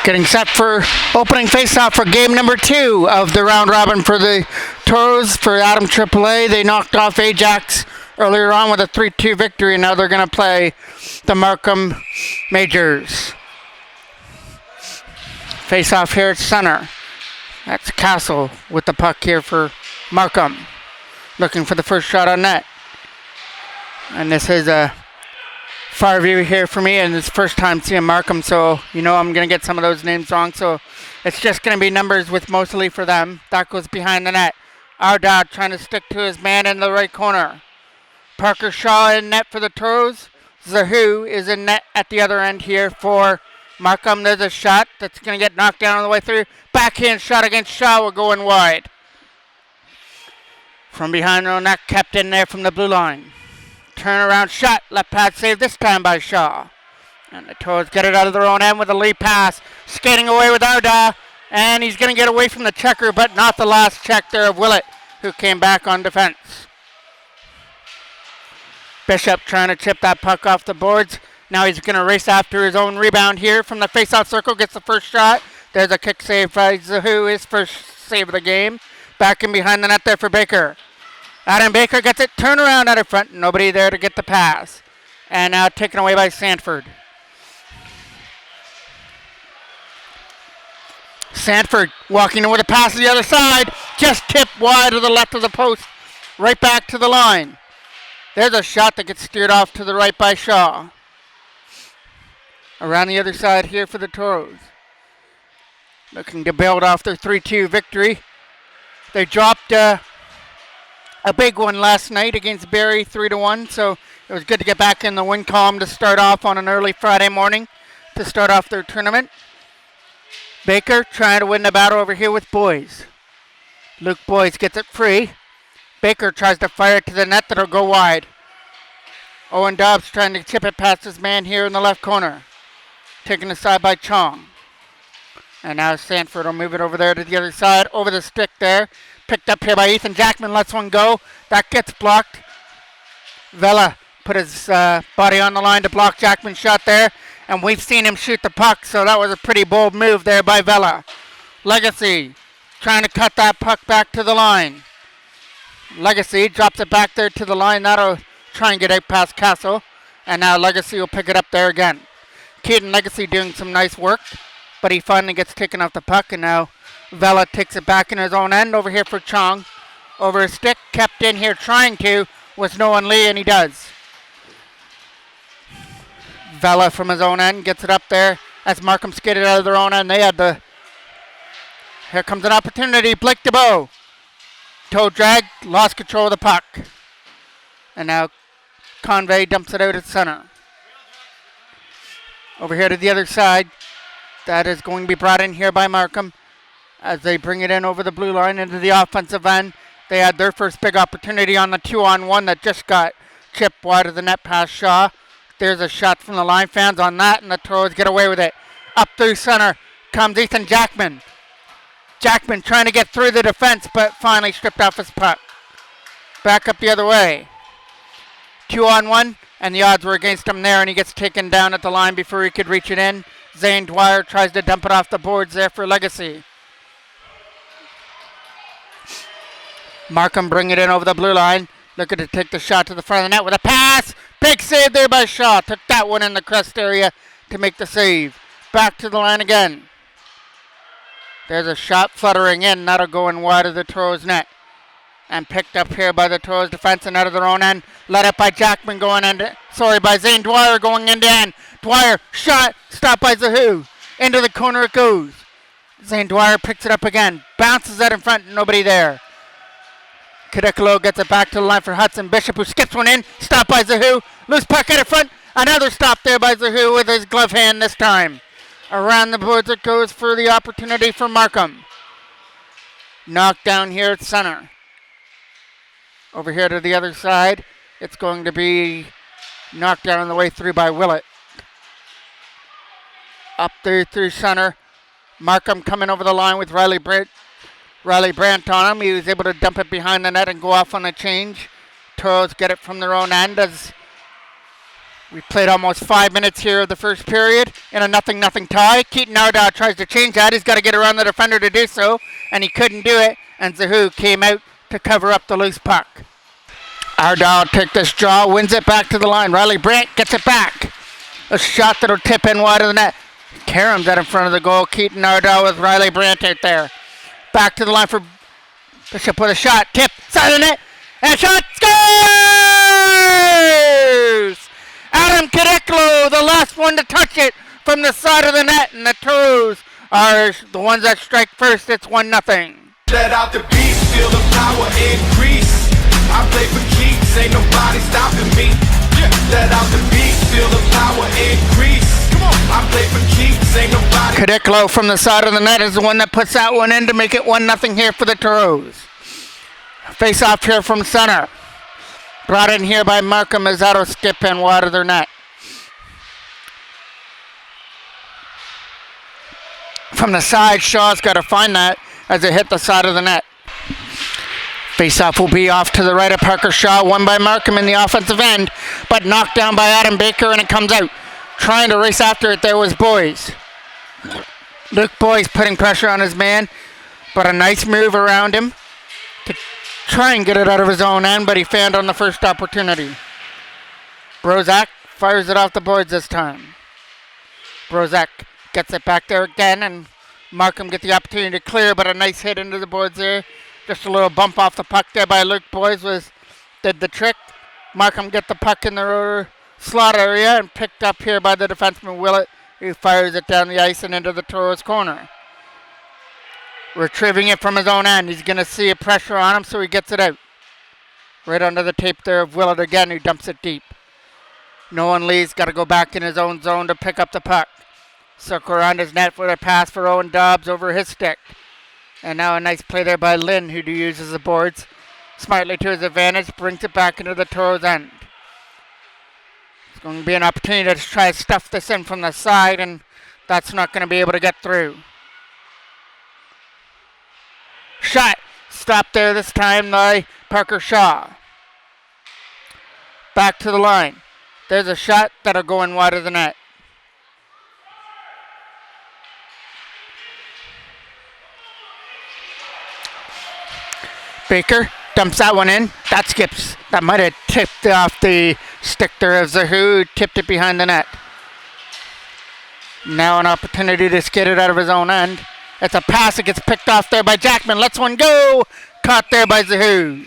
Getting set for opening face-off for game number 2 of the round robin for the Toros for Adam AAA. They knocked off Ajax earlier on with a 3-2 victory, and now they're going to play the Markham Majors. Face-off here at center. That's Castle with the puck here for Markham. Looking for the first shot on net. And this is a far view here for me, and it's first time seeing Markham, so you know I'm going to get some of those names wrong, so it's just going to be numbers with mostly for them. That goes behind the net. Ardad trying to stick to his man in the right corner. Parker Shaw in net for the Toros. Zahu is in net at the other end here for Markham. There's a shot that's going to get knocked down on the way through. Backhand shot against Shaw. We're going wide. From behind the net, kept in there from the blue line. Turnaround shot, left pad save this time by Shaw. And the Toros get it out of their own end with a lead pass. Skating away with Arda, and he's going to get away from the checker, but not the last check there of Willett, who came back on defense. Bishop trying to chip that puck off the boards. Now he's going to race after his own rebound here from the face-off circle, gets the first shot. There's a kick save by Zahu, his first save of the game. Back in behind the net there for Baker. Adam Baker gets it, turn around out of front, nobody there to get the pass. And now taken away by Sanford. Sanford walking in with a pass to the other side, just tipped wide to the left of the post, right back to the line. There's a shot that gets steered off to the right by Shaw. Around the other side here for the Toros. Looking to build off their 3-2 victory. They dropped a big one last night against Barrie 3-1, so it was good to get back in the win column to start off on an early Friday morning to start off their tournament. Baker trying to win the battle over here with Boyes. Luke Boyes gets it free. Baker tries to fire it to the net, that'll go wide. Owen Dobbs trying to chip it past his man here in the left corner. Taken aside by Chong. And now Sanford will move it over there to the other side, over the stick there. Picked up here by Ethan Jackman, lets one go. That gets blocked. Vela put his body on the line to block Jackman's shot there. And we've seen him shoot the puck, so that was a pretty bold move there by Vela. Legacy trying to cut that puck back to the line. Legacy drops it back there to the line. That'll try and get out past Castle. And now Legacy will pick it up there again. Keaton Legacy doing some nice work, but he finally gets taken off the puck, and now Vela takes it back in his own end over here for Chong. Over his stick, kept in here trying to, with Nolan Lee, and he does. Vela from his own end gets it up there as Markham skated out of their own end. They had the... Here comes an opportunity. Blake DeBow. Toe drag, lost control of the puck. And now Convey dumps it out at center. Over here to the other side. That is going to be brought in here by Markham as they bring it in over the blue line into the offensive end. They had their first big opportunity on the 2-on-1 that just got chipped wide of the net past Shaw. There's a shot from the line fans on that, and the Toros get away with it. Up through center comes Ethan Jackman. Jackman trying to get through the defense, but finally stripped off his puck. Back up the other way. 2-on-1, and the odds were against him there, and he gets taken down at the line before he could reach it in. Zane Dwyer tries to dump it off the boards there for Legacy. Markham bring it in over the blue line. Looking to take the shot to the front of the net with a pass. Big save there by Shaw. Took that one in the crest area to make the save. Back to the line again. There's a shot fluttering in. That'll go in wide of the Toros net. And picked up here by the Toros defense and out of their own end. Led up by Jackman by Zane Dwyer going into end. Dwyer, shot, stopped by Zahoo. Into the corner it goes. Zane Dwyer picks it up again. Bounces it in front, nobody there. Kadekalo gets it back to the line for Hudson Bishop, who skips one in. Stopped by Zahoo. Loose puck in front. Another stop there by Zahoo with his glove hand this time. Around the boards it goes for the opportunity for Markham. Knocked down here at center. Over here to the other side, it's going to be knocked down on the way through by Willett. Up there through center. Markham coming over the line with Riley Brandt on him. He was able to dump it behind the net and go off on a change. Toros get it from their own end as we played almost 5 minutes here of the first period in a 0-0 tie. Keaton Ardaugh tries to change that. He's got to get around the defender to do so, and he couldn't do it. And Zahoo came out to cover up the loose puck. Ardaugh will take this draw, wins it back to the line. Riley Brandt gets it back. A shot that'll tip in wide of the net. Karam's out in front of the goal. Keaton Ardaugh with Riley Brandt out there. Back to the line for Bishop with a shot. Tip, side of the net, and shot, scores! Adam Kadekalo, the last one to touch it from the side of the net, and the Toros are the ones that strike first. It's 1-0. Let out the beast, feel the power increase. I play for keeps, ain't nobody stopping me. Let out the beast, feel the power increase. Come on, I play for keeps, ain't nobody. Kadekalo from the side of the net is the one that puts that one in to make it 1-0 here for the Toros. Face off here from center. Brought in here by Markham as that'll skip in wide of their net. From the side, Shaw's got to find that as it hit the side of the net. Face-off will be off to the right of Parker Shaw, won by Markham in the offensive end, but knocked down by Adam Baker, and it comes out. Trying to race after it there was Boyes. Luke Boyes putting pressure on his man, but a nice move around him to try and get it out of his own end, but he found on the first opportunity. Brozak fires it off the boards this time. Brozak gets it back there again, and Markham get the opportunity to clear, but a nice hit into the boards there. Just a little bump off the puck there by Luke Boyes did the trick. Markham get the puck in the slot area and picked up here by the defenseman Willett, who fires it down the ice and into the Toros corner. Retrieving it from his own end. He's going to see a pressure on him, so he gets it out. Right under the tape there of Willett again, who dumps it deep. Nolan Lee's got to go back in his own zone to pick up the puck. Circle around his net for a pass for Owen Dobbs over his stick. And now a nice play there by Lynn, who uses the boards smartly to his advantage, brings it back into the Toros end. It's going to be an opportunity to try to stuff this in from the side, and that's not going to be able to get through. Shot stopped there this time by Parker Shaw. Back to the line. There's a shot that'll go in wide of the net. Baker dumps that one in. That skips. That might have tipped off the stick there of Zahoo, tipped it behind the net. Now an opportunity to skid it out of his own end. It's a pass. It gets picked off there by Jackman. Lets one go. Caught there by Zahoo.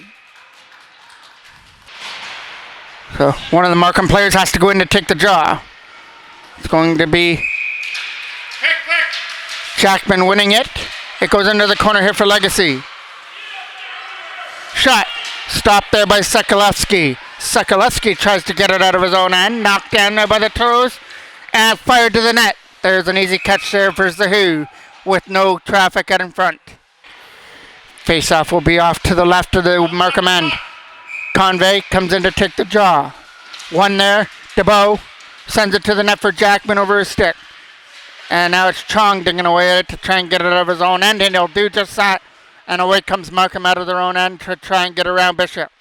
So one of the Markham players has to go in to take the draw. It's going to be Jackman winning it. It goes into the corner here for Legacy. Shot. Stopped there by Sokolowski. Sokolowski tries to get it out of his own end. Knocked down there by the Toros. And fired to the net. There's an easy catch there for Zahoo with no traffic out in front. Face-off will be off to the left of the Markham end. Convey comes in to take the draw. One there. DeBow sends it to the net for Jackman over his stick. And now it's Chong digging away at it to try and get it out of his own end. And he'll do just that. And away comes Markham out of their own end to try and get around Bishop.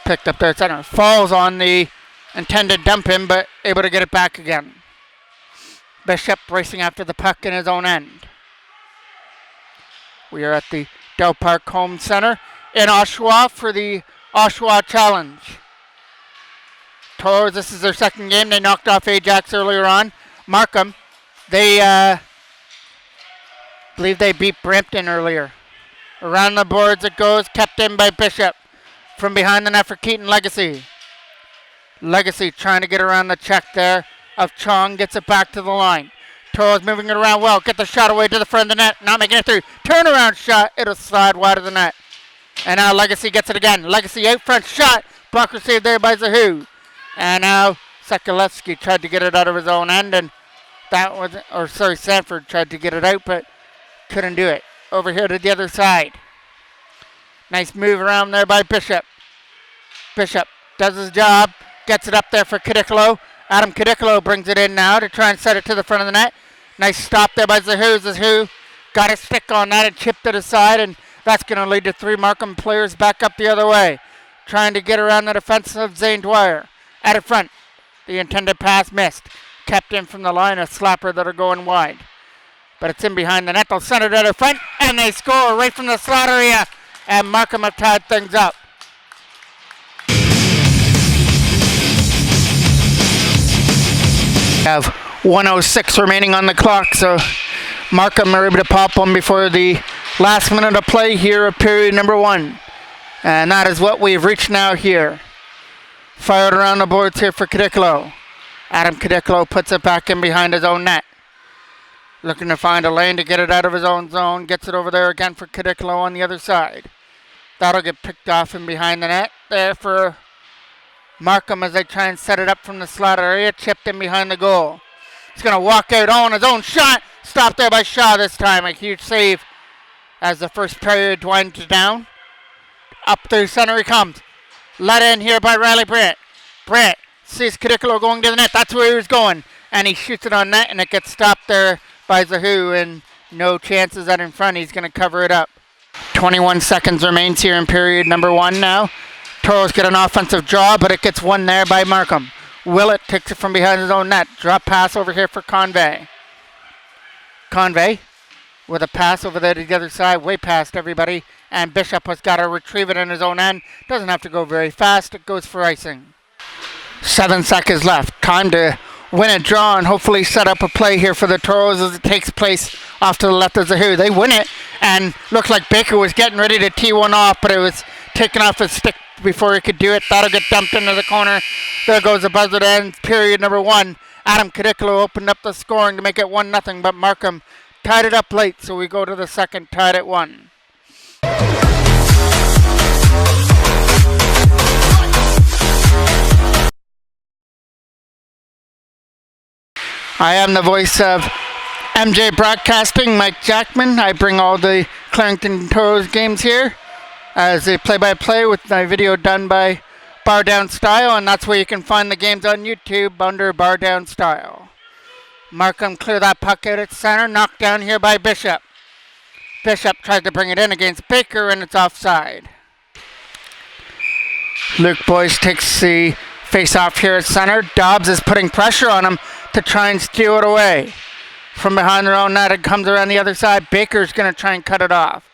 Picked up there at center. Falls on the intended dump in, but able to get it back again. Bishop racing after the puck in his own end. We are at the Del Park Home Center in Oshawa for the Oshawa Challenge. Toros, this is their second game. They knocked off Ajax earlier on. Markham, they believe they beat Brampton earlier. Around the boards it goes, kept in by Bishop. From behind the net for Keaton Legacy. Legacy trying to get around the check there of Chong, gets it back to the line. Toros moving it around well, get the shot away to the front of the net, not making it through. Turnaround shot, it'll slide wide of the net. And now Legacy gets it again. Legacy out front shot, blocker saved there by Zahu. And now Sokolevsky tried to get it out of his own end, and Sanford tried to get it out, but couldn't do it. Over here to the other side. Nice move around there by Bishop. Bishop does his job, gets it up there for Cadicolo. Adam Cadicolo brings it in now to try and set it to the front of the net. Nice stop there by Zahu. Zahu got a stick on that and chipped it aside, and that's going to lead to 3 Markham players back up the other way. Trying to get around the defense of Zane Dwyer. At it front, the intended pass missed. Kept in from the line, a slapper that are going wide. But it's in behind the net. They'll send it at the front, and they score right from the slot area. And Markham have tied things up. We have 1:06 remaining on the clock, so Markham are able to pop one before the last minute of play here of period number 1. And that is what we've reached now here. Fired around the boards here for Cadicolo. Adam Cadicolo puts it back in behind his own net. Looking to find a lane to get it out of his own zone. Gets it over there again for Cadicolo on the other side. That'll get picked off in behind the net. There for Markham as they try and set it up from the slot area. Chipped in behind the goal. He's going to walk out on his own shot. Stopped there by Shaw this time. A huge save as the first period winds down. Up through center he comes. Let in here by Riley Brett. Brett sees Cadicolo going to the net. That's where he was going. And he shoots it on net, and it gets stopped there by Zahu, and no chances at in front. He's going to cover it up. 21 seconds remains here in period number 1 now. Toros get an offensive draw, but it gets won there by Markham. Willett takes it from behind his own net. Drop pass over here for Convey. Convey with a pass over there to the other side, way past everybody. And Bishop has got to retrieve it in his own end. Doesn't have to go very fast. It goes for icing. 7 seconds left. Time to win a draw and hopefully set up a play here for the Toros as it takes place off to the left of Zahu. They win it, and looked like Baker was getting ready to tee one off, but it was taken off his stick before he could do it. That'll get dumped into the corner. There goes the buzzer to end period number 1. Adam Cadicolo opened up the scoring to make it 1-0, but Markham tied it up late, so we go to the second, tied at 1. I am the voice of MJ Broadcasting, Mike Jackman. I bring all the Clarington Toros games here as a play-by-play with my video done by Bar Down Style, and that's where you can find the games on YouTube under Bar Down Style. Markham clear that puck out at center, knocked down here by Bishop. Bishop tried to bring it in against Baker, and it's offside. Luke Boyce takes the face-off here at center. Dobbs is putting pressure on him to try and steal it away. From behind their own net, it comes around the other side. Baker's going to try and cut it off.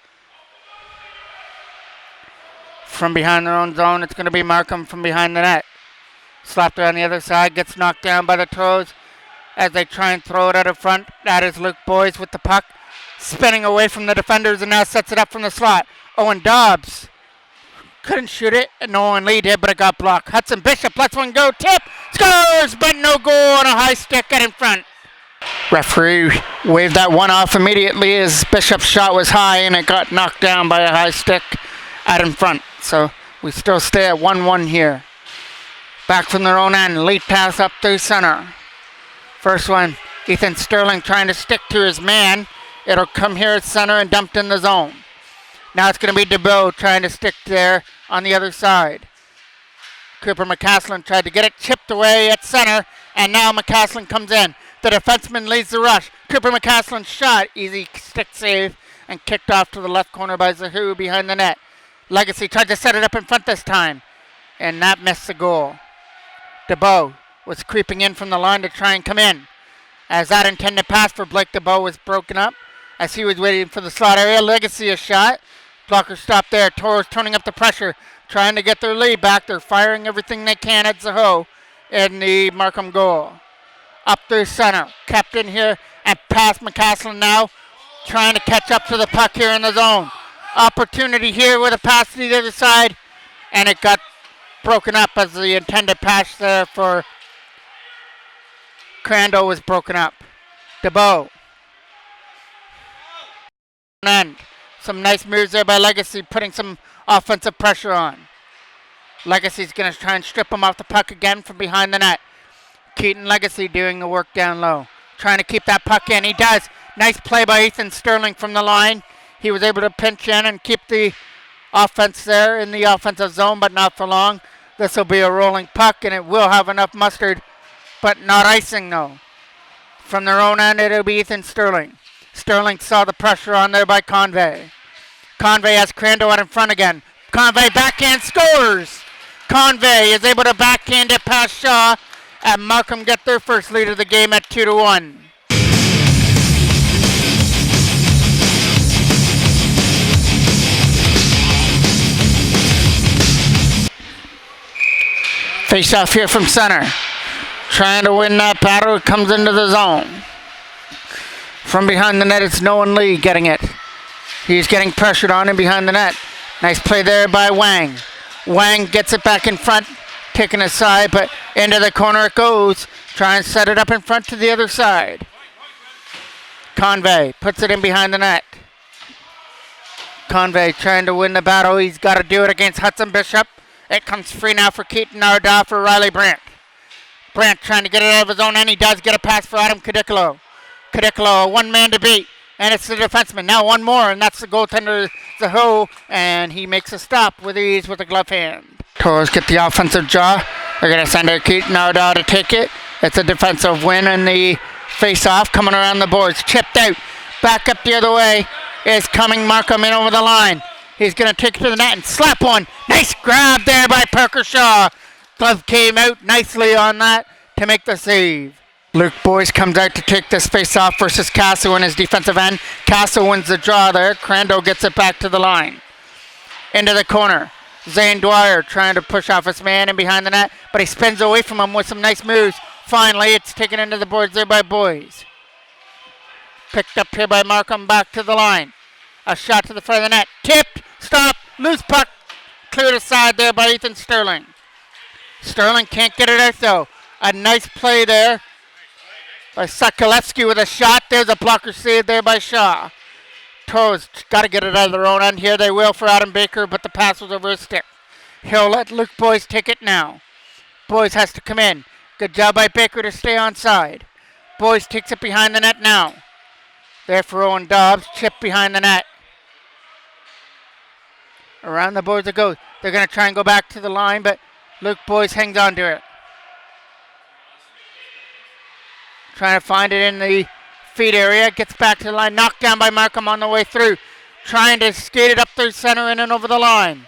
From behind their own zone, it's going to be Markham from behind the net. Slapped around the other side, gets knocked down by the Toros as they try and throw it out of front. That is Luke Boyce with the puck, spinning away from the defenders and now sets it up from the slot. Owen Dobbs couldn't shoot it, and Owen Lee did, but it got blocked. Hudson Bishop lets one go, tip, scores, but no goal on a high stick at in front. Referee waved that one off immediately as Bishop's shot was high and it got knocked down by a high stick at in front. So we still stay at 1-1 here. Back from their own end, lead pass up through center. First one, Ethan Sterling trying to stick to his man. It'll come here at center and dumped in the zone. Now it's going to be DeBow trying to stick there on the other side. Cooper McCaslin tried to get it chipped away at center, and now McCaslin comes in. The defenseman leads the rush. Cooper McCaslin's shot, easy stick save, and kicked off to the left corner by Zahu behind the net. Legacy tried to set it up in front this time, and that missed the goal. DeBow was creeping in from the line to try and come in, as that intended pass for Blake DeBow was broken up as he was waiting for the slot area. Legacy a shot, Blocker stop there. Toros turning up the pressure, trying to get their lead back. They're firing everything they can at Zaho in the Markham goal. Up through center. Kept in here and past McCaslin now. Trying to catch up to the puck here in the zone. Opportunity here with a pass to the other side. And it got broken up as the intended pass there for Crandall was broken up. DeBow. And some nice moves there by Legacy, putting some offensive pressure on. Legacy's going to try and strip him off the puck again from behind the net. Keaton Legacy doing the work down low. Trying to keep that puck in. He does. Nice play by Ethan Sterling from the line. He was able to pinch in and keep the offense there in the offensive zone, but not for long. This will be a rolling puck, and it will have enough mustard, but not icing, though. From their own end, it'll be Ethan Sterling. Sterling saw the pressure on there by Convey. Convey has Crandall out in front again. Convey backhand scores! Convey is able to backhand it past Shaw, and Markham get their first lead of the game at 2-1. Face off here from center. Trying to win that battle. It comes into the zone. From behind the net, it's Nolan Lee getting it. He's getting pressured on and behind the net. Nice play there by Wang. Wang gets it back in front, taking a side, but into the corner it goes. Try and set it up in front to the other side. Convey puts it in behind the net. Convey trying to win the battle. He's got to do it against Hudson Bishop. It comes free now for Keaton Narda for Riley Brandt. Brandt trying to get it out of his own end. He does get a pass for Adam Cadicolo. Cadicolo, a one man to beat. And it's the defenseman. Now one more, and that's the goaltender, Zaho. And he makes a stop with ease with a glove hand. Toros get the offensive draw. They're going to send it Keaton Narda to take it. It's a defensive win, and the face-off coming around the boards. Chipped out. Back up the other way is coming Markham in over the line. He's going to take it to the net and slap one. Nice grab there by Parker Shaw. Glove came out nicely on that to make the save. Luke Boyce comes out to take this face-off versus Castle in his defensive end. Castle wins the draw there. Crandall gets it back to the line. Into the corner. Zane Dwyer trying to push off his man and behind the net, but he spins away from him with some nice moves. Finally, it's taken into the boards there by Boyce. Picked up here by Markham, back to the line. A shot to the front of the net. Tipped. Stop. Loose puck. Cleared aside there by Ethan Sterling. Sterling can't get it out though. A nice play there by Sokolevsky with a shot. There's a blocker save there by Shaw. Toros got to get it out of their own end here. They will for Adam Baker, but the pass was over his stick. He'll let Luke Boyce take it now. Boyce has to come in. Good job by Baker to stay on side. Boyce takes it behind the net now. There for Owen Dobbs. Chip behind the net. Around the boards it goes. They're going to try and go back to the line, but Luke Boyce hangs on to it. Trying to find it in the feed area. Gets back to the line. Knocked down by Markham on the way through. Trying to skate it up through center in and over the line.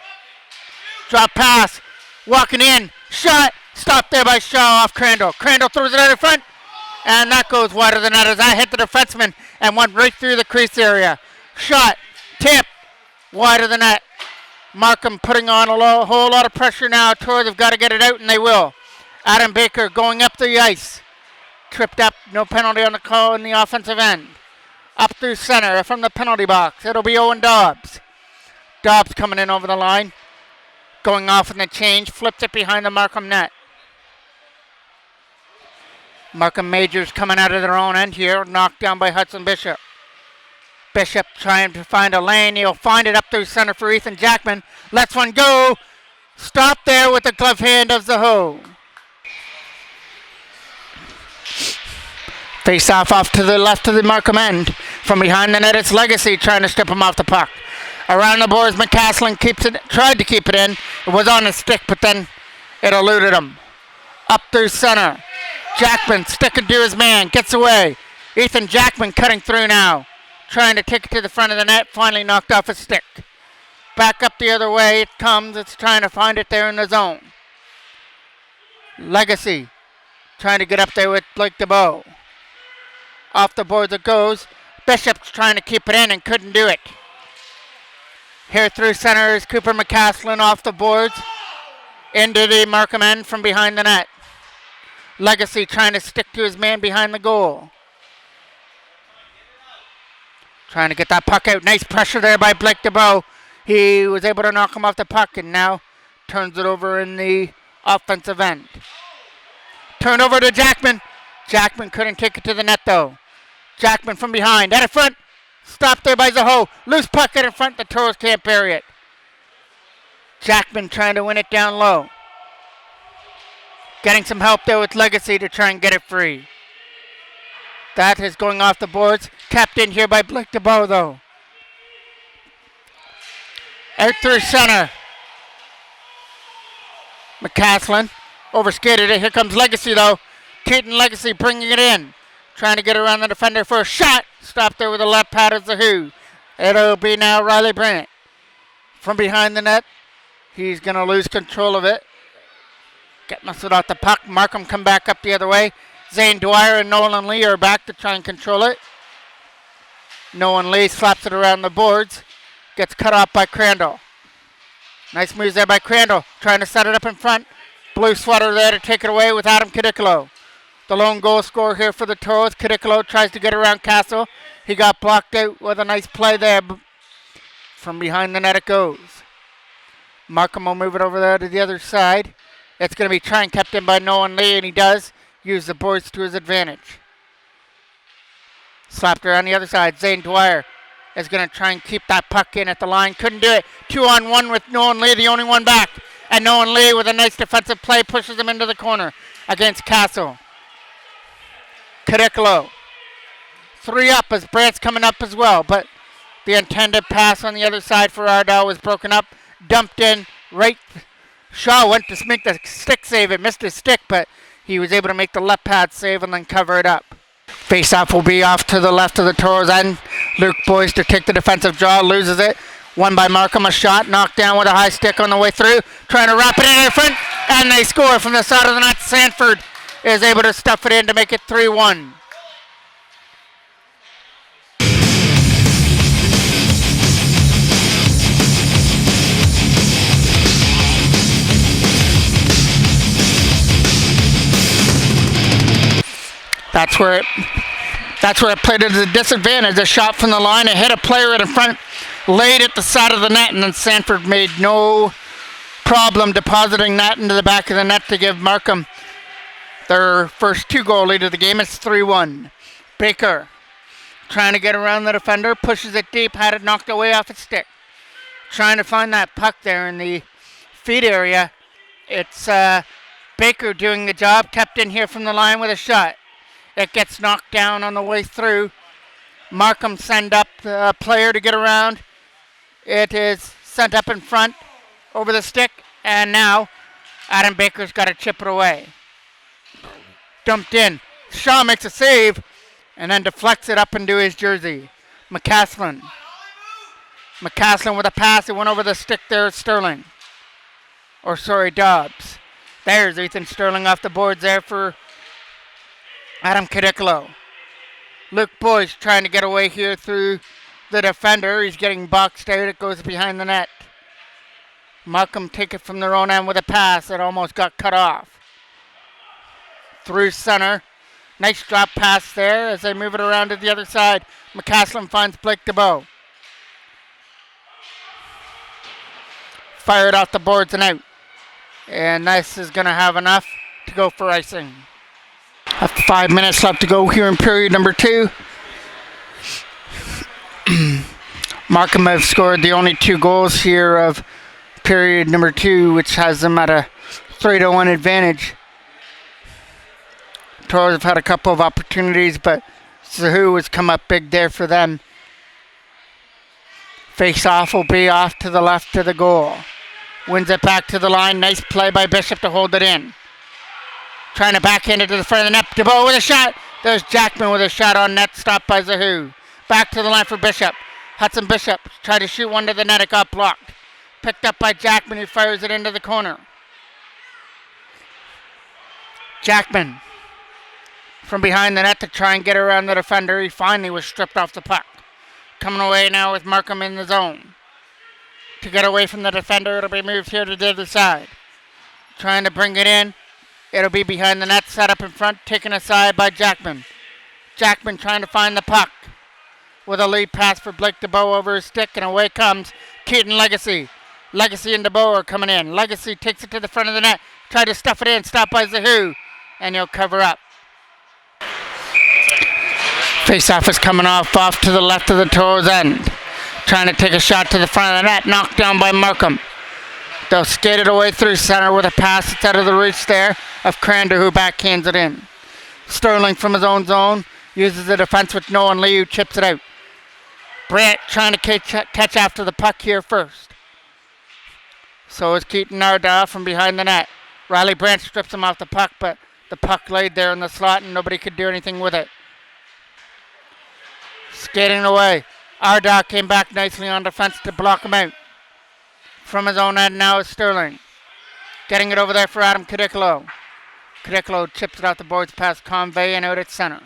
Drop pass. Walking in. Shot. Stopped there by Shaw off Crandall. Crandall throws it out in front. And that goes wider than that as that hit the defenseman and went right through the crease area. Shot. Tip. Wider than that. Markham putting on a whole lot of pressure now. Tours have got to get it out, and they will. Adam Baker going up the ice. Tripped up. No penalty on the call in the offensive end. Up through center from the penalty box. It'll be Owen Dobbs. Dobbs coming in over the line. Going off in the change. Flipped it behind the Markham net. Markham Majors coming out of their own end here. Knocked down by Hudson Bishop. Bishop trying to find a lane. He'll find it up through center for Ethan Jackman. Lets one go. Stop there with the glove hand of Zaho. Face off to the left of the Markham end. From behind the net, it's Legacy trying to strip him off the puck. Around the boards, McCaslin tried to keep it in. It was on his stick, but then it eluded him. Up through center. Jackman sticking to his man. Gets away. Ethan Jackman cutting through now. Trying to take it to the front of the net. Finally knocked off his stick. Back up the other way it comes. It's trying to find it there in the zone. Legacy trying to get up there with Blake DeBow. Off the boards it goes. Bishop's trying to keep it in and couldn't do it. Here through center is Cooper McCaslin off the boards. Into the Markham end from behind the net. Legacy trying to stick to his man behind the goal. Trying to get that puck out. Nice pressure there by Blake DeBow. He was able to knock him off the puck and now turns it over in the offensive end. Turnover to Jackman. Jackman couldn't take it to the net though. Jackman from behind. At the front. Stopped there by Zaho. Loose puck at in front. The Toros can't bury it. Jackman trying to win it down low. Getting some help there with Legacy to try and get it free. That is going off the boards. Tapped in here by Blake DeBow though. Out through center. McCaslin overskated it. Here comes Legacy though. Keaton Legacy bringing it in. Trying to get around the defender for a shot. Stopped there with a left pad of Zahu. It'll be now Riley Brant. From behind the net. He's going to lose control of it. Get muscled out the puck. Markham come back up the other way. Zane Dwyer and Nolan Lee are back to try and control it. Nolan Lee slaps it around the boards. Gets cut off by Crandall. Nice moves there by Crandall. Trying to set it up in front. Blue sweater there to take it away with Adam Cadicolo. The lone goal scorer here for the Toros. Cadicolo tries to get around Castle. He got blocked out with a nice play there. From behind the net it goes. Markham will move it over there to the other side. It's going to be trying kept in by Nolan Lee, and he does use the boards to his advantage. Slapped her on the other side. Zane Dwyer is going to try and keep that puck in at the line. Couldn't do it. 2-on-1 with Nolan Lee, the only one back. And Nolan Lee with a nice defensive play pushes him into the corner against Castle. Cadicolo. 3 up as Brant's coming up as well, but the intended pass on the other side for Ardell was broken up. Dumped in right. Shaw went to make the stick save. It missed his stick, but he was able to make the left pad save and then cover it up. Face-off will be off to the left of the Toros end. Luke Boyce to take the defensive draw, loses it. Won by Markham, a shot, knocked down with a high stick on the way through. Trying to wrap it in the front, and they score from the side of the net. Sanford is able to stuff it in to make it 3-1. That's where it played at a disadvantage. A shot from the line, it hit a player in front, laid at the side of the net, and then Sanford made no problem depositing that into the back of the net to give Markham their first 2-goal lead of the game. It's 3-1. Baker trying to get around the defender, pushes it deep, had it knocked away off its stick. Trying to find that puck there in the feet area. It's Baker doing the job, kept in here from the line with a shot. It gets knocked down on the way through. Markham send up a player to get around. It is sent up in front over the stick, and now Adam Baker's got to chip it away. Dumped in. Shaw makes a save and then deflects it up into his jersey. McCaslin with a pass. It went over the stick there. Sterling. Dobbs. There's Ethan Sterling off the boards there for Adam Cadicolo. Luke Boyce trying to get away here through the defender. He's getting boxed out. It goes behind the net. Markham take it from their own end with a pass. It almost got cut off. Through center. Nice drop pass there as they move it around to the other side. McCaslin finds Blake DeBow. Fired off the boards and out. And this is going to have enough to go for icing. After 5 minutes left to go here in period number 2. Markham have scored the only 2 goals here of period number 2, which has them at a 3-1 advantage. Toros have had a couple of opportunities, but Zahu has come up big there for them. Face-off will be off to the left of the goal. Wins it back to the line. Nice play by Bishop to hold it in. Trying to backhand it to the front of the net. DeBow with a shot. There's Jackman with a shot on net. Stopped by Zahu. Back to the line for Bishop. Hudson Bishop tried to shoot one to the net. It got blocked. Picked up by Jackman, who fires it into the corner. Jackman from behind the net to try and get around the defender. He finally was stripped off the puck. Coming away now with Markham in the zone. to get away from the defender. It'll be moved here to the other side. Trying to bring it in. It'll be behind the net, set up in front, taken aside by Jackman. Jackman trying to find the puck with a lead pass for Blake DeBow over his stick, and away comes Keaton Legacy. Legacy and DeBow are coming in. Legacy takes it to the front of the net, tried to stuff it in, stopped by Zahu, and he'll cover up. Face-off is coming off to the left of the Toros end. Trying to take a shot to the front of the net, knocked down by Markham. They'll skate it away through center with a pass that's out of the reach there of Crander, who backhands it in. Sterling from his own zone uses the defense with Nolan Lee, who chips it out. Brandt trying to catch after the puck here first. So is Keaton Narda from behind the net. Riley Brandt strips him off the puck, but the puck laid there in the slot and nobody could do anything with it. Skating away. Arda came back nicely on defense to block him out. From his own end now is Sterling. Getting it over there for Adam Cadicolo. Cadicolo chips it out the boards past Convey and out at center.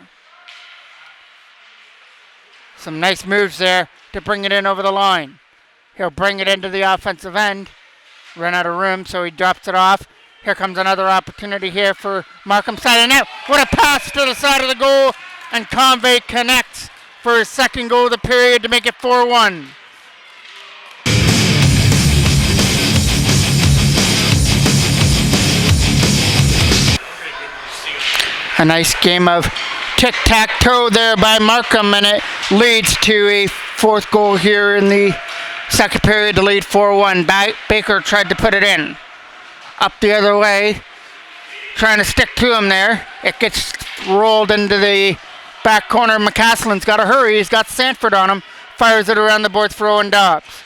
Some nice moves there to bring it in over the line. He'll bring it into the offensive end. Run out of room, so he drops it off. Here comes another opportunity here for Markham side of the net. What a pass to the side of the goal, and Convey connects for his second goal of the period to make it 4-1. A nice game of tic-tac-toe there by Markham, and it leads to a fourth goal here in the second period to lead 4-1. Baker tried to put it in. Up the other way, trying to stick to him there. It gets rolled into the back corner. McCaslin's got to hurry. He's got Sanford on him. Fires it around the boards for Owen Dobbs.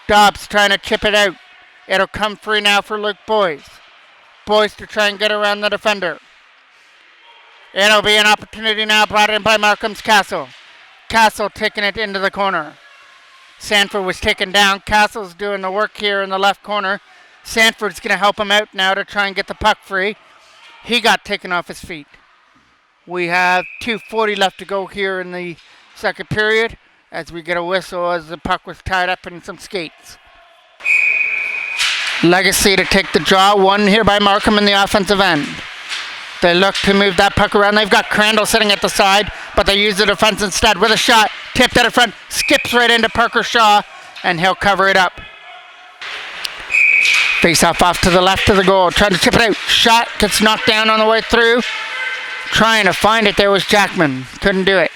Dobbs trying to chip it out. It'll come free now for Luke Boyce. Boyce to try and get around the defender. It'll be an opportunity now brought in by Markham's Castle. Castle taking it into the corner. Sanford was taken down. Castle's doing the work here in the left corner. Sanford's going to help him out now to try and get the puck free. He got taken off his feet. We have 2:40 left to go here in the second period as we get a whistle as the puck was tied up in some skates. Legacy to take the draw. One here by Markham in the offensive end. They look to move that puck around. They've got Crandall sitting at the side, but they use the defense instead with a shot. Tipped out of front, skips right into Parker Shaw, and he'll cover it up. Face-off off to the left of the goal. Trying to chip it out. Shot gets knocked down on the way through. Trying to find it there was Jackman. Couldn't do it.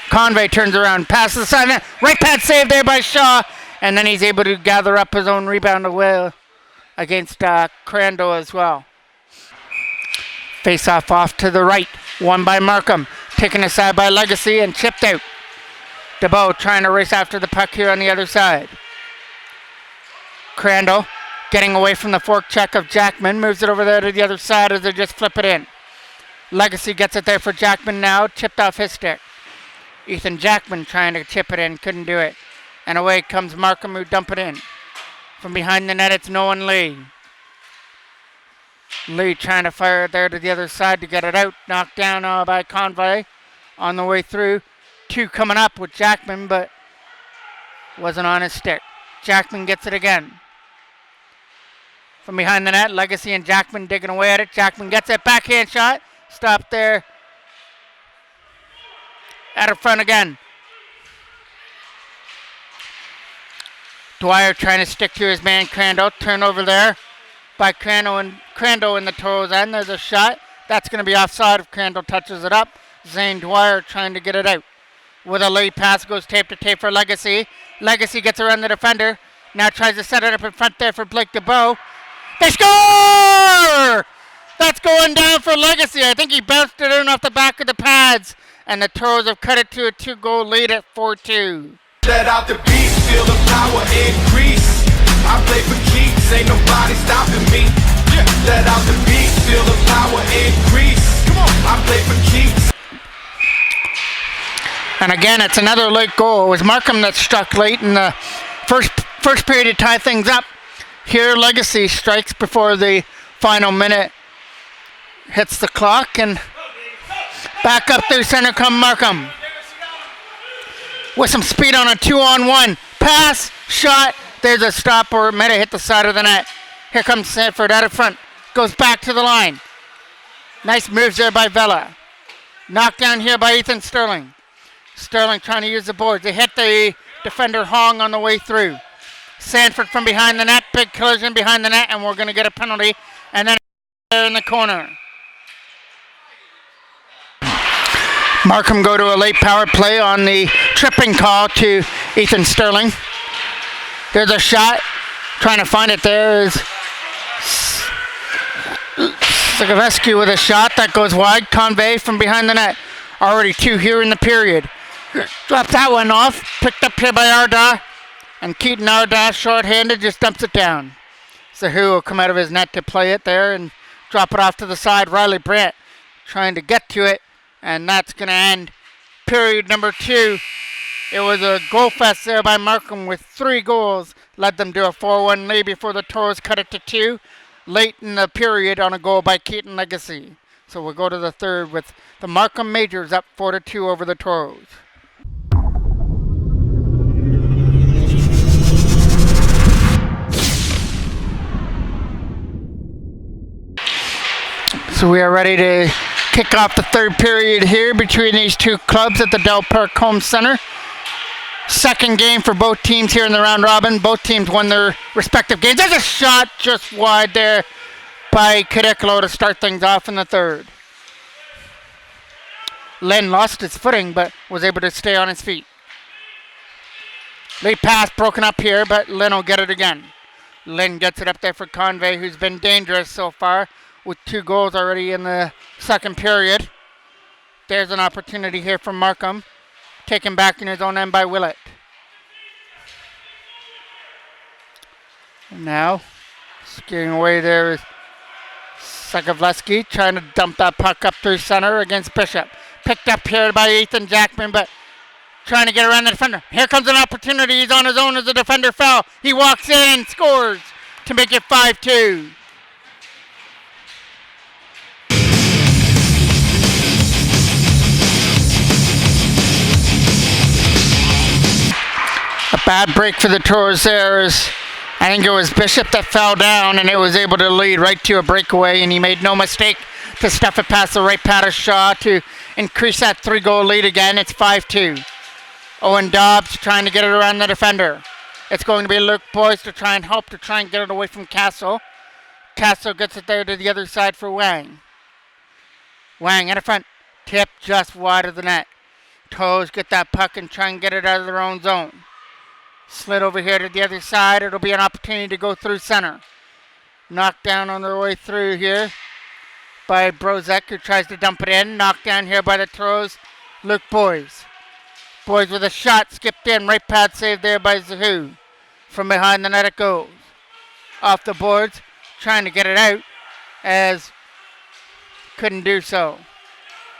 Convey turns around, passes the side. Right pad save there by Shaw, and then he's able to gather up his own rebound away against Crandall as well. Face-off off to the right. Won by Markham. Taken aside by Legacy and chipped out. DeBow trying to race after the puck here on the other side. Crandall getting away from the fork check of Jackman. Moves it over there to the other side as they just flip it in. Legacy gets it there for Jackman now. Chipped off his stick. Ethan Jackman trying to chip it in. Couldn't do it. And away comes Markham, who dump it in. From behind the net, it's Nolan Lee. Lee trying to fire it there to the other side to get it out. Knocked down by Convey on the way through. Two coming up with Jackman, but wasn't on his stick. Jackman gets it again. From behind the net, Legacy and Jackman digging away at it. Jackman gets it. Backhand shot. Stopped there. At her front again. Dwyer trying to stick to his man Crandall. Turnover there by Crandall in the Toros end. There's a shot. That's going to be offside if Crandall touches it up. Zane Dwyer trying to get it out. With a late pass, goes tape to tape for Legacy. Legacy gets around the defender. Now tries to set it up in front there for Blake DeBow. They score! That's going down for Legacy. I think he bounced it in off the back of the pads. And the Toros have cut it to a 2-goal lead at 4-2. Let out the beast, feel the power increase. I play for keeps, ain't nobody stopping me. Let out the beast, feel the power increase. Come on, I play for keeps. And again, it's another late goal. It was Markham that struck late in the first period to tie things up. Here, Legacy strikes before the final minute hits the clock, and back up through center come Markham. With some speed on a 2-on-1. Pass, shot, There's a stop, or it might have hit the side of the net. Here comes Sanford out of front. Goes back to the line. Nice moves there by Vela. Knocked down here by Ethan Sterling. Sterling trying to use the boards. They hit the defender Hong on the way through. Sanford from behind the net. Big collision behind the net, and we're going to get a penalty. And then there in the corner. Markham go to a late power play on the tripping call to Ethan Sterling. There's a shot. Trying to find it there is Sigovescu with a shot that goes wide. Convey from behind the net. Already 2 here in the period. Dropped that one off. Picked up here by Arda. And Keaton Arda, short-handed, just dumps it down. Zahu will come out of his net to play it there and drop it off to the side. Riley Brandt trying to get to it. And that's going to end period number 2. It was a goal fest there by Markham with 3 goals. Led them to a 4-1 lead before the Toros cut it to 2. Late in the period on a goal by Keaton Legacy. So we'll go to the third with the Markham Majors up 4-2 over the Toros. So we are ready to kick off the third period here between these two clubs at the Del Park Home Center. Second game for both teams here in the round robin. Both teams won their respective games. There's a shot just wide there by Kadeklo to start things off in the third. Len lost his footing but was able to stay on his feet. Late pass broken up here, but Len will get it again. Len gets it up there for Convey, who's been dangerous so far with 2 goals already in the second period. There's an opportunity here for Markham. Taken back in his own end by Willett. And now, skiing away there is Sakovleski trying to dump that puck up through center against Bishop. Picked up here by Ethan Jackman, but trying to get around the defender. Here comes an opportunity. He's on his own as the defender fell. He walks in and scores to make it 5-2. A bad break for the Toros there is, I think it was Bishop that fell down and it was able to lead right to a breakaway, and he made no mistake to stuff it past the right pad of Shaw to increase that 3-goal lead again. It's 5-2. Owen Dobbs trying to get it around the defender. It's going to be Luke Boyce to try and help to try and get it away from Castle. Castle gets it there to the other side for Wang. Wang in the front. Tip just wide of the net. Toes get that puck and try and get it out of their own zone. Slid over here to the other side. It'll be an opportunity to go through center. Knocked down on their way through here by Brozek, who tries to dump it in. Knocked down here by the Toros. Luke Boyes. Boyes with a shot. Skipped in. Right pad saved there by Zahu. From behind the net it goes. Off the boards. Trying to get it out as couldn't do so.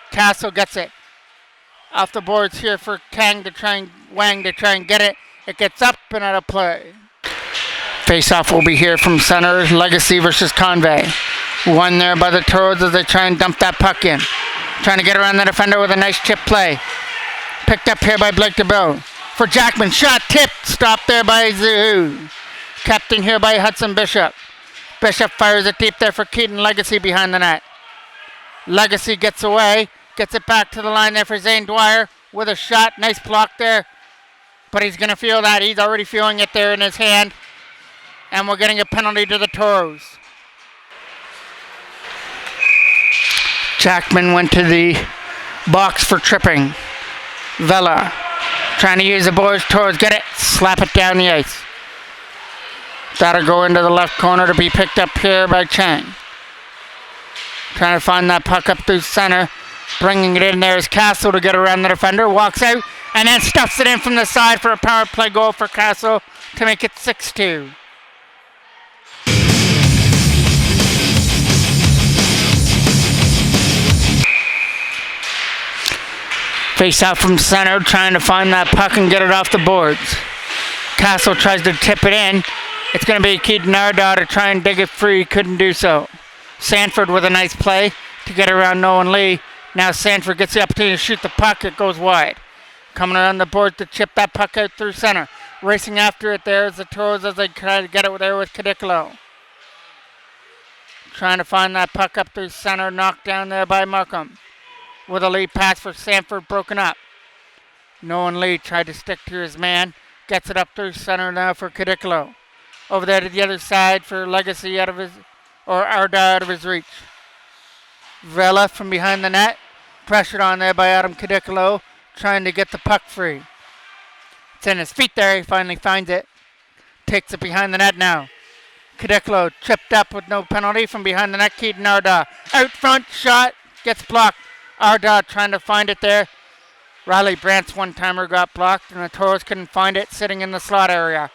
Castle gets it. Off the boards here for Wang to try and get it. It gets up and out of play. Face-off will be here from center. Legacy versus Convey. One there by the Toros as they try and dump that puck in. Trying to get around the defender with a nice chip play. Picked up here by Blake DeBow. For Jackman. Shot tipped. Stopped there by Zahu. Kept in here by Hudson Bishop. Bishop fires it deep there for Keaton Legacy behind the net. Legacy gets away. Gets it back to the line there for Zane Dwyer with a shot. Nice block there. But he's going to feel that. He's already feeling it there in his hand. And we're getting a penalty to the Toros. Jackman went to the box for tripping. Vela trying to use the boys. Toros get it. Slap it down the ice. That'll go into the left corner to be picked up here by Chang. Trying to find that puck up through center. Bringing it in there is Castle to get around the defender. Walks out and then stuffs it in from the side for a power play goal for Castle to make it 6-2. Face out from center, trying to find that puck and get it off the boards. Castle tries to tip it in. It's going to be Keaton Arda to try and dig it free. Couldn't do so. Sanford with a nice play to get around Nolan Lee. Now Sanford gets the opportunity to shoot the puck. It goes wide. Coming around the board to chip that puck out through center. Racing after it there is the Toros as they try to get it there with Cadicolo. Trying to find that puck up through center, knocked down there by Markham. With a lead pass for Sanford, broken up. Nolan Lee tried to stick to his man. Gets it up through center now for Cadicolo. Over there to the other side for Legacy out of his, or Arda out of his reach. Vela from behind the net. Pressured on there by Adam Cadicolo. Trying to get the puck free. It's in his feet there. He finally finds it. Takes it behind the net now. Cadicolo tripped up with no penalty from behind the net. Keaton Arda. Out front shot. Gets blocked. Arda trying to find it there. Riley Brandt's one-timer got blocked and the Toros couldn't find it sitting in the slot area.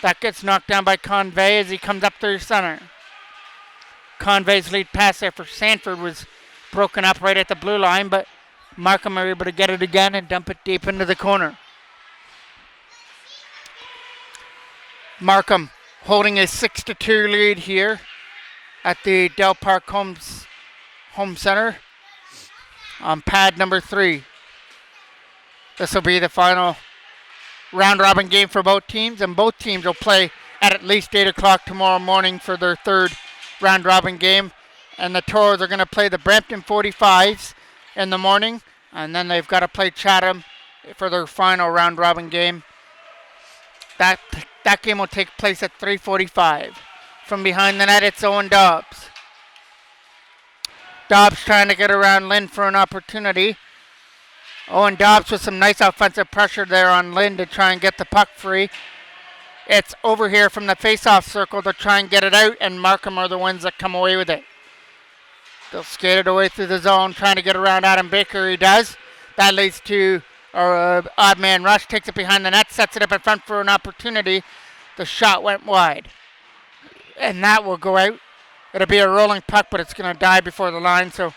That gets knocked down by Convey as he comes up through center. Convey's lead pass there for Sanford was broken up right at the blue line, but Markham are able to get it again and dump it deep into the corner. Markham holding a 6-2 lead here at the Del Park Home Center on pad number 3. This will be the final round-robin game for both teams, and both teams will play at least 8 o'clock tomorrow morning for their third round-robin game. And the Toros are going to play the Brampton 45s in the morning, and then they've got to play Chatham for their final round-robin game. That game will take place at 3:45. From behind the net, it's Owen Dobbs. Dobbs trying to get around Lynn for an opportunity. Owen Dobbs with some nice offensive pressure there on Lynn to try and get the puck free. It's over here from the face-off circle to try and get it out, and Markham are the ones that come away with it. They'll skate it away through the zone, trying to get around Adam Baker. He does. That leads to an odd man rush, takes it behind the net, sets it up in front for an opportunity. The shot went wide. And that will go out. It'll be a rolling puck, but it's going to die before the line, so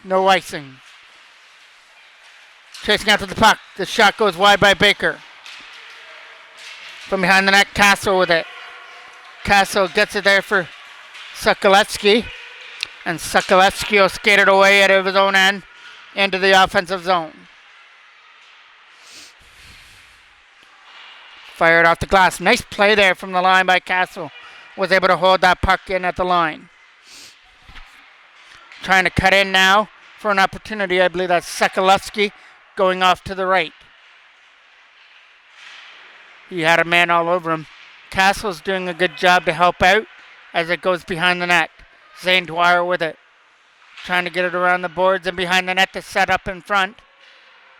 no icing. Chasing after the puck. The shot goes wide by Baker. From behind the net, Castle with it. Castle gets it there for Sokolevsky. And Sokolevsky will skate it away out of his own end into the offensive zone. Fired off the glass. Nice play there from the line by Castle. Was able to hold that puck in at the line. Trying to cut in now for an opportunity. I believe that's Sokolevsky going off to the right. He had a man all over him. Castle's doing a good job to help out as it goes behind the net. Zane Dwyer with it. Trying to get it around the boards and behind the net to set up in front.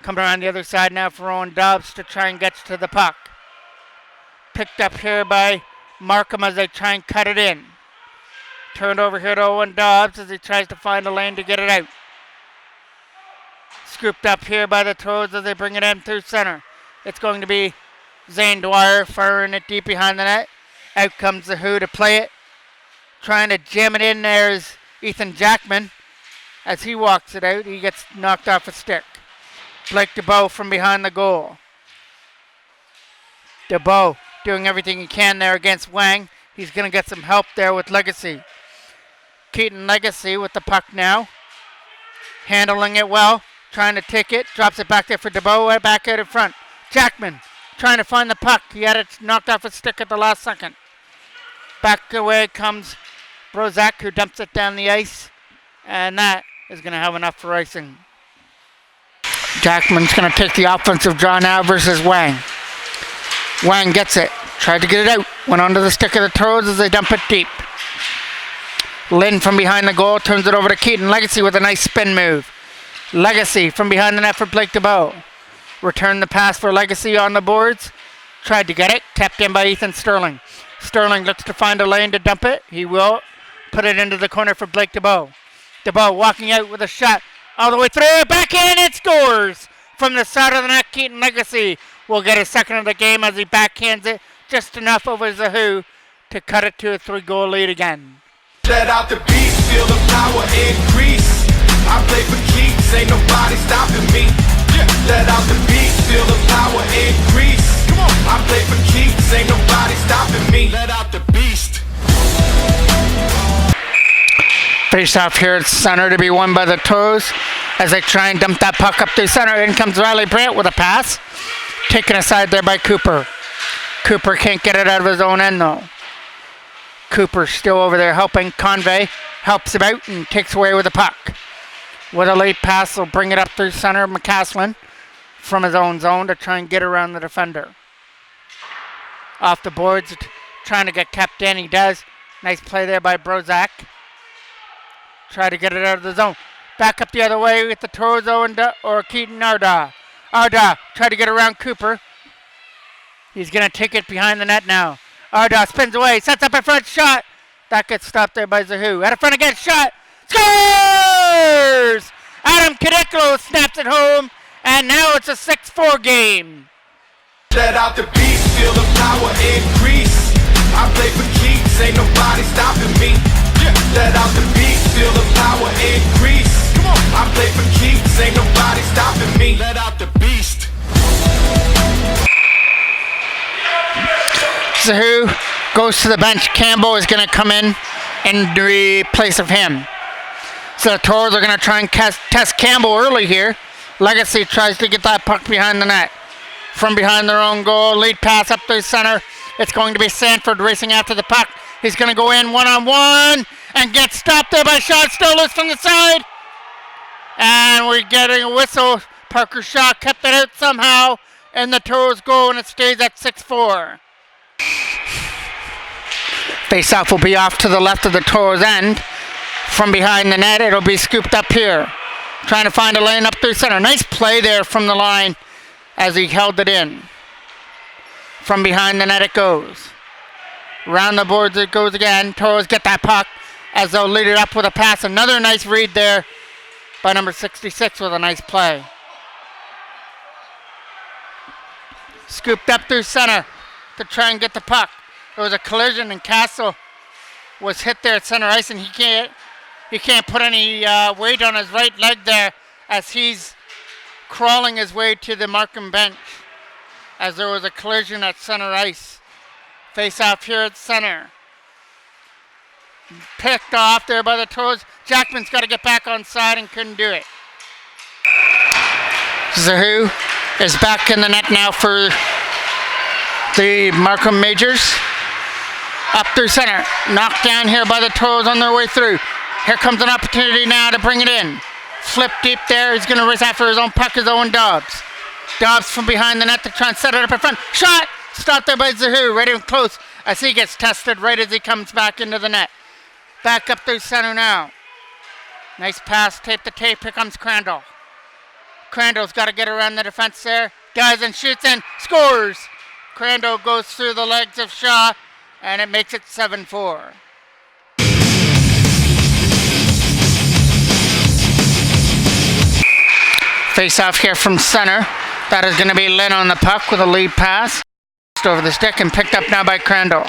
Coming around the other side now for Owen Dobbs to try and get to the puck. Picked up here by Markham as they try and cut it in. Turned over here to Owen Dobbs as he tries to find a lane to get it out. Scooped up here by the Toros as they bring it in through center. It's going to be Zane Dwyer firing it deep behind the net. Out comes the Who to play it. Trying to jam it in there is Ethan Jackman. As he walks it out, he gets knocked off a stick. Blake DeBow from behind the goal. DeBow doing everything he can there against Wang. He's going to get some help there with Legacy. Keaton Legacy with the puck now. Handling it well. Trying to take it. Drops it back there for DeBow. Back out in front. Jackman trying to find the puck. He had it knocked off a stick at the last second. Back away comes Brozak, who dumps it down the ice. And that is going to have enough for icing. Jackman's going to take the offensive draw now versus Wang. Wang gets it. Tried to get it out. Went onto the stick of the Toros as they dump it deep. Lynn from behind the goal turns it over to Keaton Legacy with a nice spin move. Legacy from behind the net for Blake DeBow. Return the pass for Legacy on the boards. Tried to get it. Tapped in by Ethan Sterling. Sterling looks to find a lane to dump it. He will put it into the corner for Blake DeBow. DeBow walking out with a shot all the way through. Back in and scores from the side of the net. Keaton Legacy will get a second of the game as he backhands it just enough over Zahu to cut it to a 3-goal lead again. Let out the beast, feel the power increase. I play for keeps, ain't nobody stopping me. Let out the beast, feel the power increase. Come on, I play for keeps, ain't nobody stopping me. Let out the beast. Face off here at center to be won by the Toros as they try and dump that puck up through center. In comes Riley Brandt with a pass. Taken aside there by Cooper. Cooper can't get it out of his own end though. Cooper still over there helping. Convey helps him out and takes away with the puck. With a late pass, he'll bring it up through center. McCaslin from his own zone to try and get around the defender. Off the boards, trying to get kept in. He does. Nice play there by Brozak. Try to get it out of the zone. Back up the other way with the Toros or Keaton Arda. Arda try to get around Cooper. He's going to take it behind the net now. Arda spins away, sets up a front shot. That gets stopped there by Zahu. At a front again, shot. Scores! Adam Kadeklo snaps it home, and now it's a 6-4 game. Let out the beast, feel the power increase. I play for keeps, ain't nobody stopping me. Let out the beast, feel the power increase. Come on, I play for keeps, ain't nobody stopping me. Let out the beast. Zahu goes to the bench. Campbell is going to come in place of him. So the Toros are going to try and test Campbell early here. Legacy tries to get that puck behind the net. From behind their own goal, lead pass up through center. It's going to be Sanford racing after the puck. He's going to go in one-on-one and get stopped there by Shaw. Still loose from the side. And we're getting a whistle. Parker Shaw kept it out somehow. And the Toros go, and it stays at 6-4. Face-off will be off to the left of the Toros end. From behind the net, it'll be scooped up here. Trying to find a lane up through center. Nice play there from the line as he held it in. From behind the net it goes. Round the boards it goes again. Toros get that puck as they'll lead it up with a pass. Another nice read there by number 66 with a nice play. Scooped up through center to try and get the puck. There was a collision and Castle was hit there at center ice, and he can't put any weight on his right leg there as he's crawling his way to the Markham bench as there was a collision at center ice. Face off here at center. Picked off there by the Toros. Jackman's got to get back on side and couldn't do it. Zahu is back in the net now for the Markham Majors. Up through center. Knocked down here by the Toros on their way through. Here comes an opportunity now to bring it in. Flip deep there. He's going to race after his own puck, his own Dobbs. Dobbs from behind the net to try and set it up in front. Shot! Stopped there by Zahu. Right in close as he gets tested right as he comes back into the net. Back up through center now. Nice pass. Tape to tape. Here comes Crandall. Crandall's got to get around the defense there. Dives and shoots and scores. Crandall goes through the legs of Shaw, and it makes it 7-4. Face off here from center. That is going to be Lynn on the puck with a lead pass. Over the stick and picked up now by Crandall.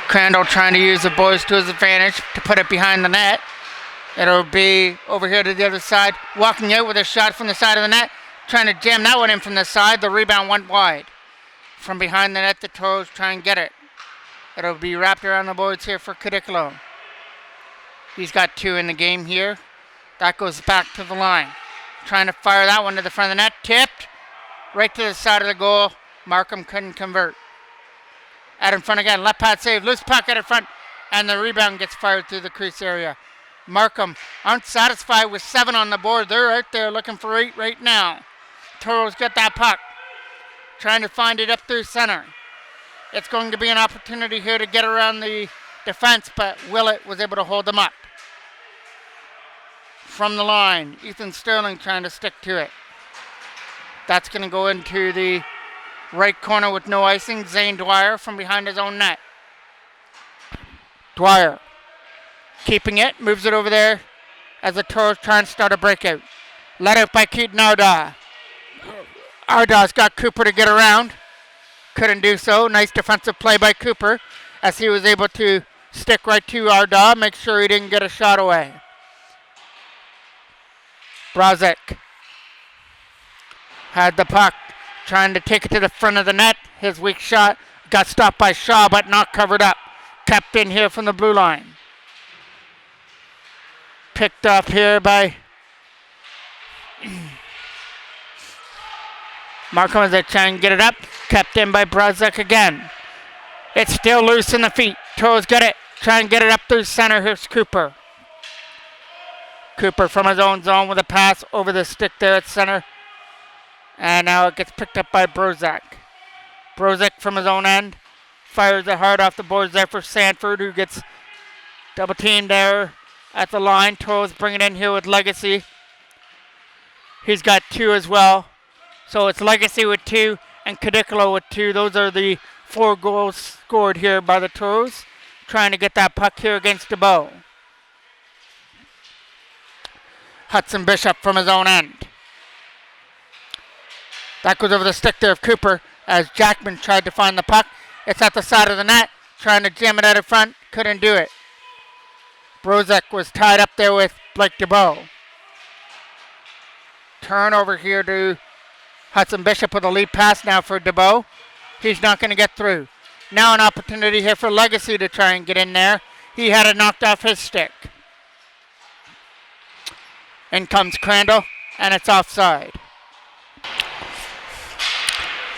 Crandall trying to use the boys to his advantage to put it behind the net. It'll be over here to the other side. Walking out with a shot from the side of the net. Trying to jam that one in from the side. The rebound went wide. From behind the net, the Toros try and get it. It'll be wrapped around the boards here for Kadiklo. He's got 2 in the game here. That goes back to the line. Trying to fire that one to the front of the net. Tipped. Right to the side of the goal. Markham couldn't convert. Out in front again. Left pad save. Loose puck out in front. And the rebound gets fired through the crease area. Markham aren't satisfied with 7 on the board. They're out there looking for 8 right now. Toros get that puck. Trying to find it up through center. It's going to be an opportunity here to get around the defense, but Willett was able to hold them up. From the line, Ethan Sterling trying to stick to it. That's going to go into the right corner with no icing. Zane Dwyer from behind his own net. Dwyer keeping it, moves it over there as the Toros try and start a breakout. Let out by Keaton Arda. Arda's got Cooper to get around. Couldn't do so. Nice defensive play by Cooper as he was able to stick right to Arda, make sure he didn't get a shot away. Brazek had the puck, trying to take it to the front of the net. His weak shot got stopped by Shaw, but not covered up. Kept in here from the blue line. Picked up here by Markham as they try and get it up. Kept in by Brozek again. It's still loose in the feet. Toros got it. Try and get it up through center. Here's Cooper. Cooper from his own zone with a pass over the stick there at center. And now it gets picked up by Brozek. Brozek from his own end. Fires it hard off the boards there for Sanford, who gets double teamed there at the line. Toros bring it in here with Legacy. He's got 2 as well. So it's Legacy with 2 and Cadicolo with 2. Those are the 4 goals scored here by the Toros. Trying to get that puck here against DeBow. Hudson Bishop from his own end. That goes over the stick there of Cooper as Jackman tried to find the puck. It's at the side of the net, trying to jam it out in front. Couldn't do it. Brozek was tied up there with Blake DeBow. Turnover here to Hudson Bishop with a lead pass now for DeBow. He's not going to get through. Now an opportunity here for Legacy to try and get in there. He had it knocked off his stick. In comes Crandall, and it's offside.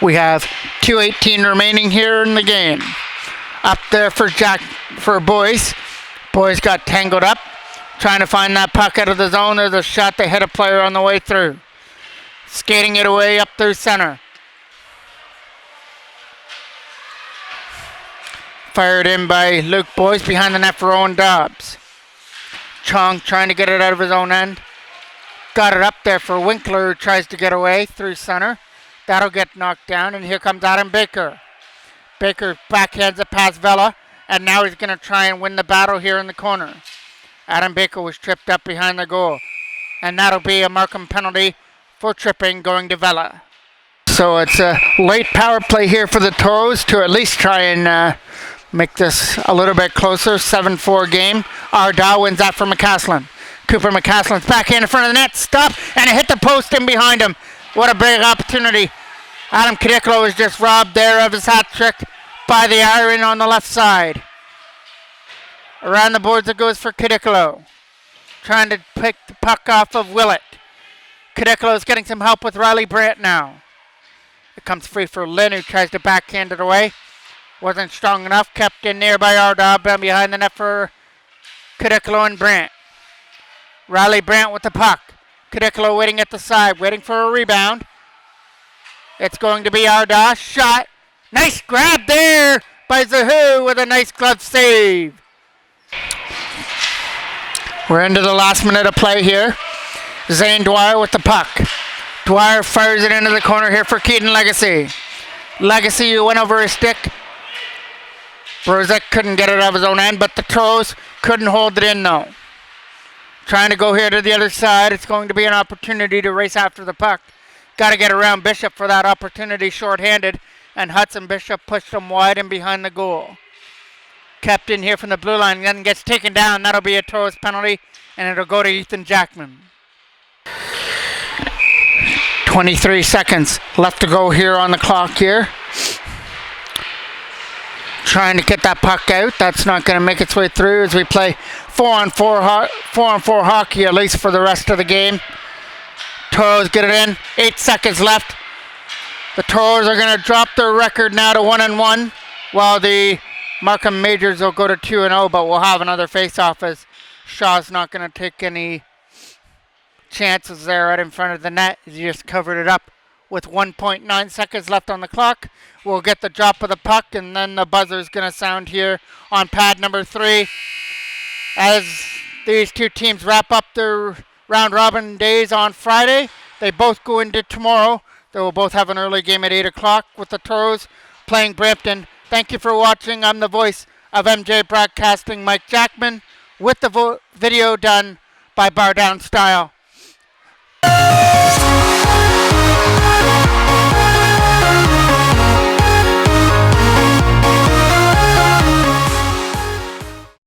We have 2:18 remaining here in the game. Up there for Boyce. Boyce got tangled up, trying to find that puck out of the zone. There's a shot. They hit a player on the way through. Skating it away up through center. Fired in by Luke Boyce behind the net for Owen Dobbs. Chong trying to get it out of his own end. Got it up there for Winkler, who tries to get away through center. That'll get knocked down, and here comes Adam Baker. Baker backhands it past Vela, and now he's going to try and win the battle here in the corner. Adam Baker was tripped up behind the goal, and that'll be a Markham penalty for tripping going to Vela. So it's a late power play here for the Toros to at least try and make this a little bit closer. 7-4 game. Arda wins that for McCaslin. Cooper McCaslin's backhand in front of the net. Stop, and it hit the post in behind him. What a big opportunity. Adam Cadicolo was just robbed there of his hat trick by the iron on the left side. Around the boards it goes for Cadicolo. Trying to pick the puck off of Willett. Cadicolo is getting some help with Riley Brandt now. It comes free for Lynn, who tries to backhand it away. Wasn't strong enough. Kept in there by Arda, behind the net for Cadicolo and Brandt. Riley Brandt with the puck. Cadicolo waiting at the side, waiting for a rebound. It's going to be Arda. Shot. Nice grab there by Zahu with a nice glove save. We're into the last minute of play here. Zane Dwyer with the puck. Dwyer fires it into the corner here for Keaton Legacy. Legacy went over his stick. Brozek couldn't get it out of his own end, but the Toros couldn't hold it in though. Trying to go here to the other side. It's going to be an opportunity to race after the puck. Got to get around Bishop for that opportunity, short-handed. And Hudson Bishop pushed him wide and behind the goal. Kept in here from the blue line, then gets taken down. That'll be a Toros penalty, and it'll go to Ethan Jackman. 23 seconds left to go here on the clock here. Trying to get that puck out. That's not going to make its way through as we play 4-on-4 hockey, at least for the rest of the game. Toros get it in. 8 seconds left. The Toros are going to drop their record now to 1-1, while the Markham Majors will go to 2-0, but we'll have another face-off as Shaw's not going to take any chances there right in front of the net. He just covered it up with 1.9 seconds left on the clock. We'll get the drop of the puck, and then the buzzer's going to sound here on pad number 3 as these two teams wrap up their round-robin days on Friday. They both go into tomorrow. They will both have an early game at 8 o'clock with the Toros playing Brampton. Thank you for watching. I'm the voice of MJ Broadcasting, Mike Jackman, with the video done by Bar Down Style.